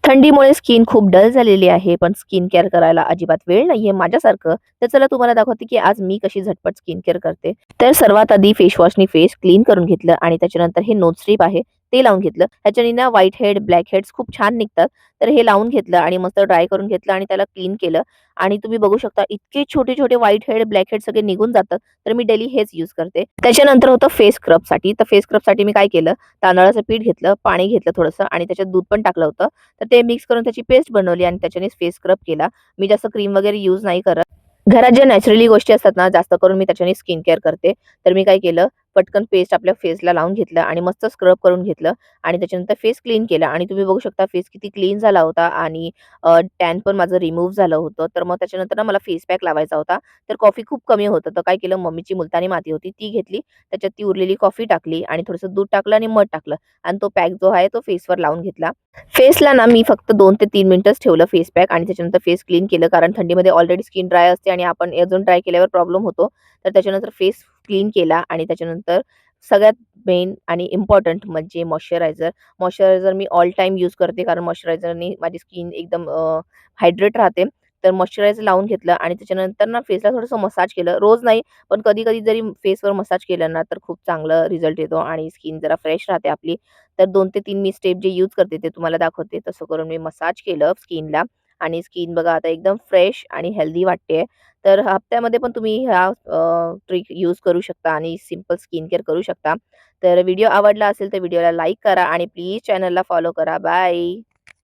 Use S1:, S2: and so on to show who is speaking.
S1: थंडीमुळे स्किन खूप डल झालेली आहे, पण स्किन केअर करायला अजिबात वेळ नाहीये माझ्यासारखं. तर चला तुम्हाला दाखवते, की आज मी कशी झटपट स्किन केअर करते. तर सर्वात आधी फेस वॉशनी फेस क्लीन करून घेतलं आणि त्याच्यानंतर हे नोज स्ट्रिप आहे ते लावून घेतलं. ह्याच्याने ना व्हाईट हेड, ब्लॅक हेड्स खूप छान निघतात. तर हे लावून घेतलं आणि मस्त ड्राय करून घेतलं आणि त्याला क्लीन केलं आणि तुम्ही बघू शकता इतके छोटे-छोटे व्हाईट हेड, ब्लॅक हेड सगळे निघून जातात. तर मी डेली हेच यूज करते. त्याच्यानंतर होतं फेस स्क्रबसाठी. तर फेस स्क्रबसाठी मी काय केलं, तांदळाचं पीठ घेतलं, पाणी घेतलं थोडंसं आणि त्याच्यात दूध पण टाकलं होतं. तर ते मिक्स करून त्याची पेस्ट बनवली आणि त्याच्यानेच फेस स्क्रब केला. मी जास्त क्रीम वगैरे यूज नाही करत. घरात ज्या नॅचरली गोष्टी असतात ना, जास्त करून मी त्याच्याने स्किन केअर करते. तर मी काय केलं, पटकन पेस्ट आपल्या फेसला लावून घेतलं आणि मस्त स्क्रब करून घेतलं आणि त्याच्यानंतर फेस क्लीन केला आणि तुम्ही बघू शकता फेस किती क्लीन झाला होता आणि टॅन पण माझं रिमूव्ह झालं होतं. तर मग त्याच्यानंतर ना मला फेस पॅक लावायचा होता. तर कॉफी खूप कमी होतं. तर काय केलं, मम्मीची मुलतानी माती होती ती घेतली. त्याच्यात ती उरलेली कॉफी टाकली आणि थोडंसं दूध टाकलं आणि मध टाकलं आणि तो पॅक जो आहे तो फेसवर लावून घेतला. फेसला ना मी फक्त 2 ते 3 मिनिटच ठेवलं फेस पॅक आणि त्याच्यानंतर फेस क्लीन केलं. कारण थंडीमध्ये ऑलरेडी स्किन ड्राय असते आणि आपण अजून ड्राय केल्यावर प्रॉब्लेम होतो. तर त्याच्यानंतर फेस क्लीन केला आणि त्याच्यानंतर सगळ्यात मेन आणि इम्पोर्टंट म्हणजे मॉइश्चरायझर. मॉइश्चरायझर मी ऑल टाईम यूज करते कारण मॉइश्चरायझरनी माझी स्किन एकदम हायड्रेट राहते. तर मॉइश्चरायझर लावून घेतलं आणि त्याच्यानंतर ना फेसला थोडंसं मसाज केलं. रोज नाही, पण कधी-कधी जरी फेसवर मसाज केलं ना, तर खूप चांगलं रिझल्ट येतो आणि स्किन जरा फ्रेश राहते आपली. तर 2 ते 3 मी स्टेप जे यूज करते ते तुम्हाला दाखवते. तसं करून मी मसाज केलं स्किनला आणि स्किन बघा आता एकदम फ्रेश आणि हेल्दी वाटते. तर हप्त्यामध्ये पण तुम्ही ह्या ट्रिक यूज करू शकता आणि सिंपल स्किन केअर करू शकता. तर व्हिडिओ आवडला असेल तर व्हिडिओला लाईक करा आणि प्लीज चॅनलला फॉलो करा. बाय.